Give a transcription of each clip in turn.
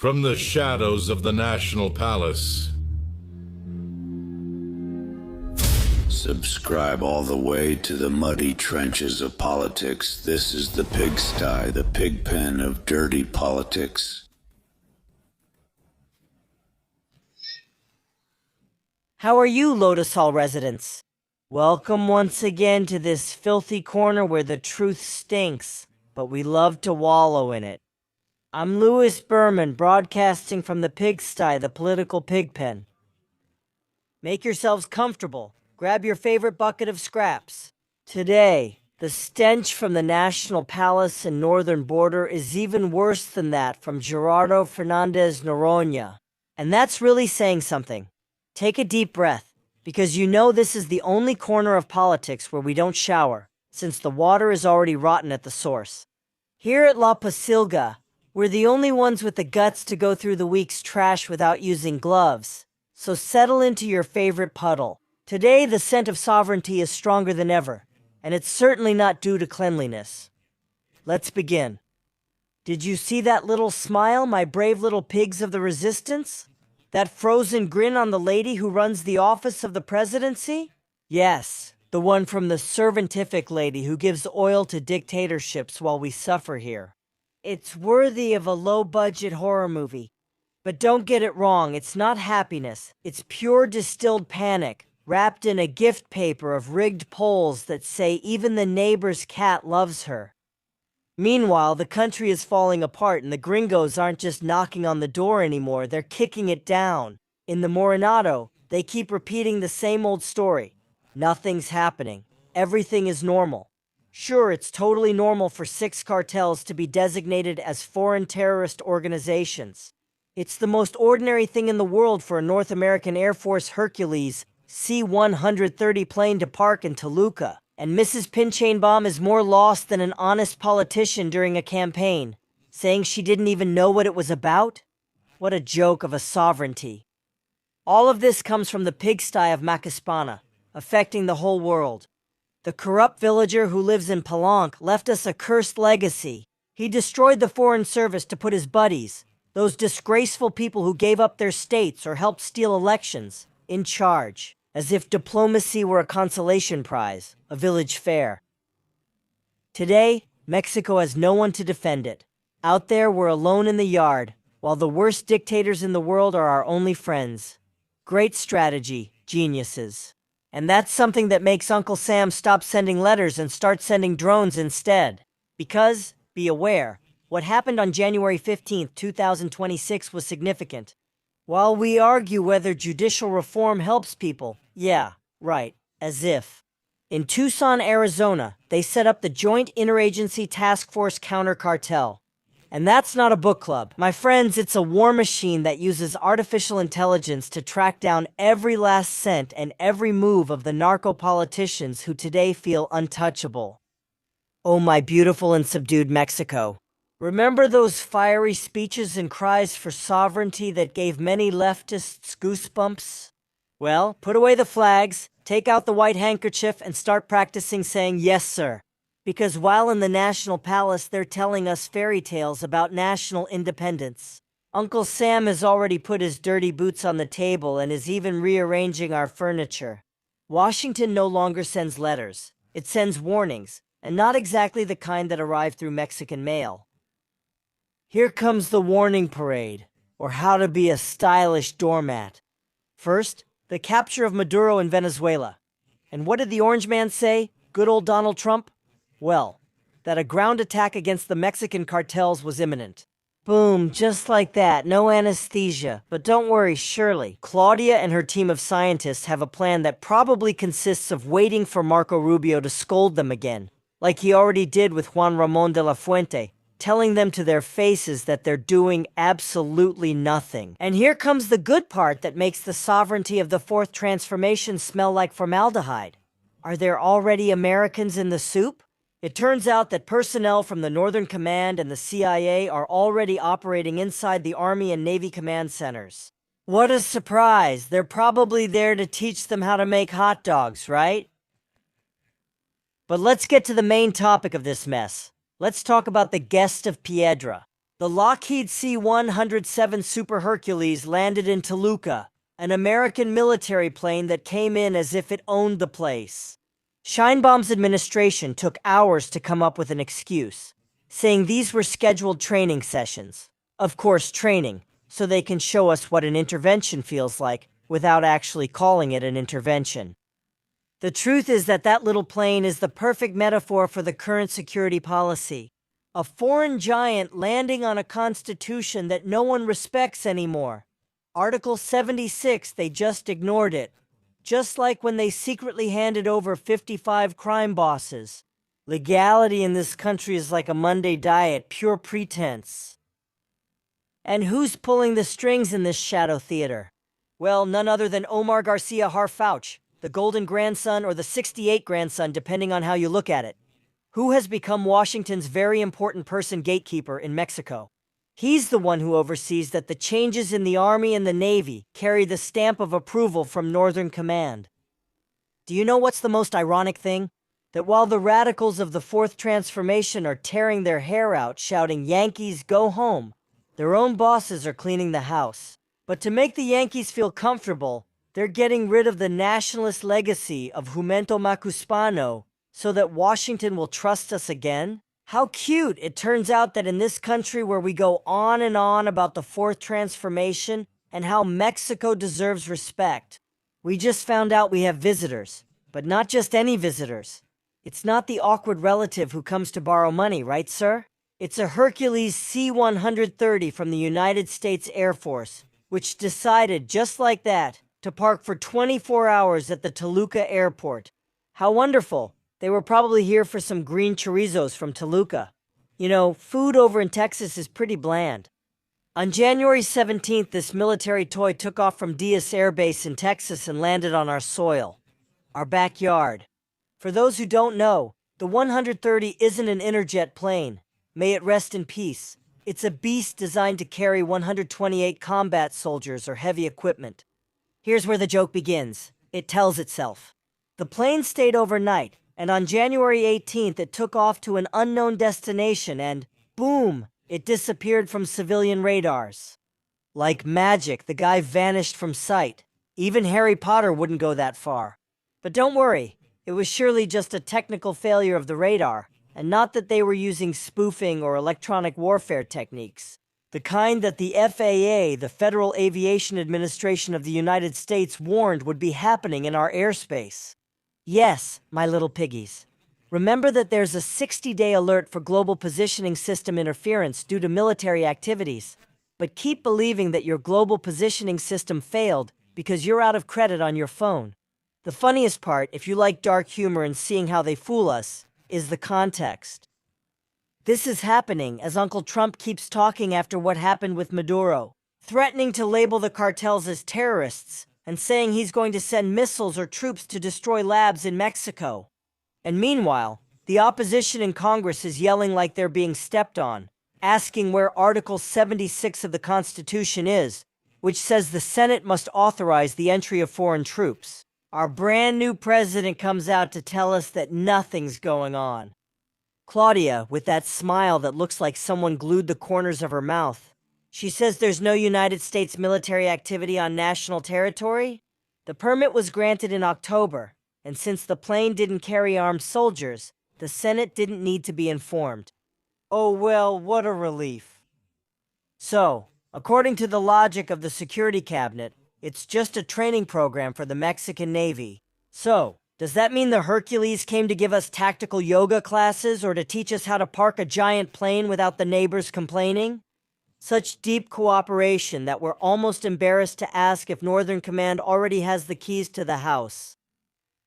From the shadows of the National Palace. Subscribe all the way to the muddy trenches of politics. This is the pigsty, the pig pen of dirty politics. How are you, Lotus Hall residents? Welcome once again to this filthy corner where the truth stinks, but we love to wallow in it. I'm Louis Berman, broadcasting from the pigsty, the political pig pen. Make yourselves comfortable. Grab your favorite bucket of scraps. Today, the stench from the National Palace and northern border is even worse than that from Gerardo Fernandez Noronha. And that's really saying something. Take a deep breath, because you know this is the only corner of politics where we don't shower, since the water is already rotten at the source. Here at La Pasilga, we're the only ones with the guts to go through the week's trash without using gloves. So settle into your favorite puddle. Today, the scent of sovereignty is stronger than ever, and it's certainly not due to cleanliness. Let's begin. Did you see that little smile, my brave little pigs of the resistance? That frozen grin on the lady who runs the office of the presidency? Yes, the one from the servantific lady who gives oil to dictatorships while we suffer here. It's worthy of a low-budget horror movie. But don't get it wrong, it's not happiness. It's pure distilled panic, wrapped in a gift paper of rigged polls that say even the neighbor's cat loves her. Meanwhile, the country is falling apart and the gringos aren't just knocking on the door anymore, they're kicking it down. In the Morenado, they keep repeating the same old story. Nothing's happening. Everything is normal. Sure, it's totally normal for 6 cartels to be designated as foreign terrorist organizations. It's the most ordinary thing in the world for a North American Air Force Hercules C-130 plane to park in Toluca, and Mrs. Pinchainbaum is more lost than an honest politician during a campaign, saying she didn't even know what it was about? What a joke of a sovereignty. All of this comes from the pigsty of Macaspana, affecting the whole world. The corrupt villager who lives in Palenque left us a cursed legacy. He destroyed the Foreign Service to put his buddies, those disgraceful people who gave up their states or helped steal elections, in charge, as if diplomacy were a consolation prize, a village fair. Today, Mexico has no one to defend it. Out there, we're alone in the yard, while the worst dictators in the world are our only friends. Great strategy, geniuses. And that's something that makes Uncle Sam stop sending letters and start sending drones instead. Because, be aware, what happened on January 15, 2026 was significant. While we argue whether judicial reform helps people, yeah, right, as if. In Tucson, Arizona, they set up the Joint Interagency Task Force Counter Cartel. And that's not a book club. My friends, it's a war machine that uses artificial intelligence to track down every last cent and every move of the narco-politicians who today feel untouchable. Oh, my beautiful and subdued Mexico. Remember those fiery speeches and cries for sovereignty that gave many leftists goosebumps? Well, put away the flags, take out the white handkerchief, and start practicing saying yes, sir. Because while in the National Palace, they're telling us fairy tales about national independence. Uncle Sam has already put his dirty boots on the table and is even rearranging our furniture. Washington no longer sends letters. It sends warnings, and not exactly the kind that arrive through Mexican mail. Here comes the warning parade, or how to be a stylish doormat. First, the capture of Maduro in Venezuela. And what did the Orange Man say? Good old Donald Trump? Well, that a ground attack against the Mexican cartels was imminent. Boom, just like that, no anesthesia. But don't worry, Shirley. Claudia and her team of scientists have a plan that probably consists of waiting for Marco Rubio to scold them again, like he already did with Juan Ramon de la Fuente, telling them to their faces that they're doing absolutely nothing. And here comes the good part that makes the sovereignty of the Fourth Transformation smell like formaldehyde. Are there already Americans in the soup? It turns out that personnel from the Northern Command and the CIA are already operating inside the Army and Navy command centers. What a surprise! They're probably there to teach them how to make hot dogs, right? But let's get to the main topic of this mess. Let's talk about the guest of Piedra, The Lockheed C-107 Super Hercules landed in Toluca, an American military plane that came in as if it owned the place. Scheinbaum's administration took hours to come up with an excuse, saying these were scheduled training sessions. Of course, training, so they can show us what an intervention feels like without actually calling it an intervention. The truth is that that little plane is the perfect metaphor for the current security policy. A foreign giant landing on a constitution that no one respects anymore. Article 76, they just ignored it. Just like when they secretly handed over 55 crime bosses. Legality in this country is like a Monday diet, pure pretense. And who's pulling the strings in this shadow theater? Well, none other than Omar Garcia Harfouch, the golden grandson or the 68 grandson, depending on how you look at it, who has become Washington's very important person gatekeeper in Mexico. He's the one who oversees that the changes in the Army and the Navy carry the stamp of approval from Northern Command. Do you know what's the most ironic thing? That while the radicals of the Fourth Transformation are tearing their hair out, shouting, "Yankees, go home," their own bosses are cleaning the house. But to make the Yankees feel comfortable, they're getting rid of the nationalist legacy of Jumento Macuspano so that Washington will trust us again? How cute it turns out that in this country where we go on and on about the Fourth Transformation and how Mexico deserves respect, we just found out we have visitors, but not just any visitors. It's not the awkward relative who comes to borrow money, right, sir? It's a Hercules C-130 from the United States Air Force, which decided, just like that, to park for 24 hours at the Toluca airport. How wonderful! They were probably here for some green chorizos from Toluca. You know, food over in Texas is pretty bland. On January 17th, this military toy took off from Diaz Air Base in Texas and landed on our soil, our backyard. For those who don't know, the 130 isn't an Interjet plane. May it rest in peace. It's a beast designed to carry 128 combat soldiers or heavy equipment. Here's where the joke begins. It tells itself. The plane stayed overnight, and on January 18th it took off to an unknown destination and, boom, it disappeared from civilian radars. Like magic, the guy vanished from sight. Even Harry Potter wouldn't go that far. But don't worry, it was surely just a technical failure of the radar, and not that they were using spoofing or electronic warfare techniques. The kind that the FAA, the Federal Aviation Administration of the United States, warned would be happening in our airspace. Yes, my little piggies. Remember that there's a 60-day alert for global positioning system interference due to military activities, but keep believing that your global positioning system failed because you're out of credit on your phone. The funniest part, if you like dark humor and seeing how they fool us, is the context. This is happening as Uncle Trump keeps talking after what happened with Maduro, threatening to label the cartels as terrorists and saying he's going to send missiles or troops to destroy labs in Mexico. And meanwhile, the opposition in Congress is yelling like they're being stepped on, asking where Article 76 of the Constitution is, which says the Senate must authorize the entry of foreign troops. Our brand new president comes out to tell us that nothing's going on. Claudia, with that smile that looks like someone glued the corners of her mouth, she says there's no United States military activity on national territory? The permit was granted in October, and since the plane didn't carry armed soldiers, the Senate didn't need to be informed. Oh well, what a relief. So, according to the logic of the Security Cabinet, it's just a training program for the Mexican Navy. So, does that mean the Hercules came to give us tactical yoga classes or to teach us how to park a giant plane without the neighbors complaining? Such deep cooperation that we're almost embarrassed to ask if Northern Command already has the keys to the house.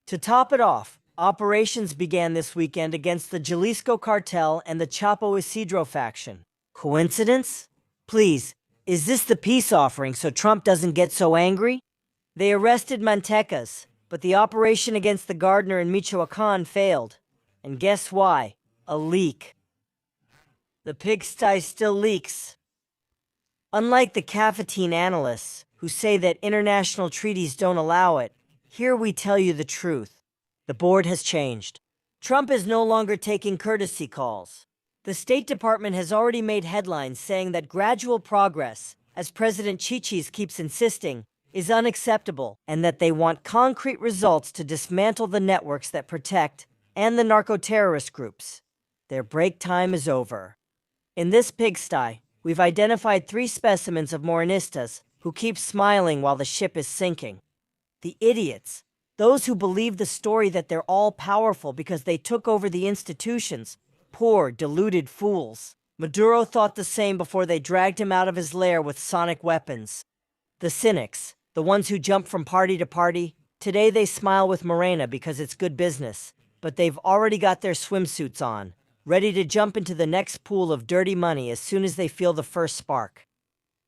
To top it off, operations began this weekend against the Jalisco cartel and the Chapo Isidro faction. Coincidence? Please, is this the peace offering so Trump doesn't get so angry? They arrested Mantecas, but the operation against the gardener in Michoacan failed. And guess why? A leak. The pigsty still leaks. Unlike the cafeteria analysts, who say that international treaties don't allow it, here we tell you the truth. The board has changed. Trump is no longer taking courtesy calls. The State Department has already made headlines saying that gradual progress, as President Chichis keeps insisting, is unacceptable, and that they want concrete results to dismantle the networks that protect and the narco-terrorist groups. Their break time is over. In this pigsty, we've identified 3 specimens of Morenistas who keep smiling while the ship is sinking. The idiots, those who believe the story that they're all-powerful because they took over the institutions. Poor, deluded fools. Maduro thought the same before they dragged him out of his lair with sonic weapons. The cynics, the ones who jump from party to party, today they smile with Morena because it's good business, but they've already got their swimsuits on, ready to jump into the next pool of dirty money as soon as they feel the first spark.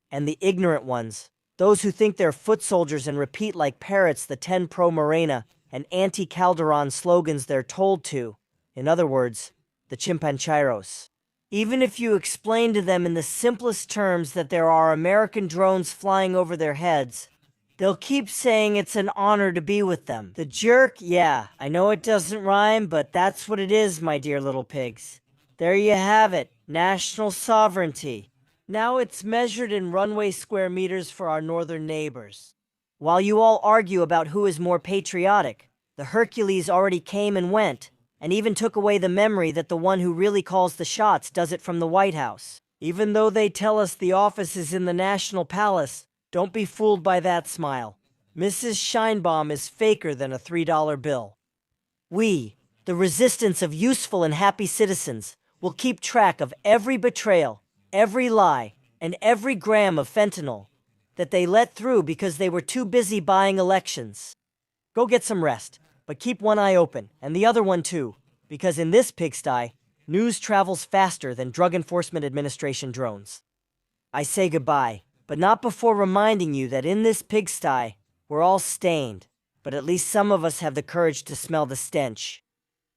And the ignorant ones, those who think they're foot soldiers and repeat like parrots the 10 pro-Morena and anti-Calderon slogans they're told to, in other words, the chimpancheiros. Even if you explain to them in the simplest terms that there are American drones flying over their heads, they'll keep saying it's an honor to be with them. The jerk, yeah, I know it doesn't rhyme, but that's what it is, my dear little pigs. There you have it, national sovereignty. Now it's measured in runway square meters for our northern neighbors. While you all argue about who is more patriotic, the Hercules already came and went, and even took away the memory that the one who really calls the shots does it from the White House. Even though they tell us the office is in the National Palace, don't be fooled by that smile. Mrs. Scheinbaum is faker than a $3 bill. We, the resistance of useful and happy citizens, will keep track of every betrayal, every lie, and every gram of fentanyl that they let through because they were too busy buying elections. Go get some rest. But keep one eye open, and the other one too, because in this pigsty, news travels faster than Drug Enforcement Administration drones. I say goodbye, but not before reminding you that in this pigsty, we're all stained, but at least some of us have the courage to smell the stench.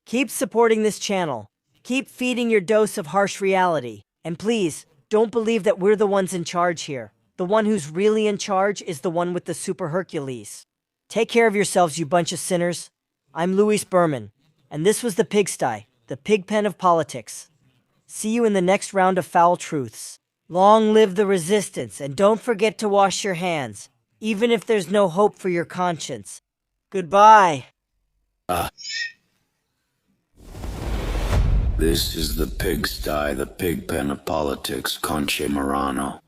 Keep supporting this channel, keep feeding your dose of harsh reality, and please, don't believe that we're the ones in charge here. The one who's really in charge is the one with the Super Hercules. Take care of yourselves, you bunch of sinners. I'm Louis Berman, and this was the Pigsty, the pigpen of politics. See you in the next round of Foul Truths. Long live the resistance, and don't forget to wash your hands, even if there's no hope for your conscience. Goodbye. This is the Pigsty, the pigpen of politics, Conche Morano.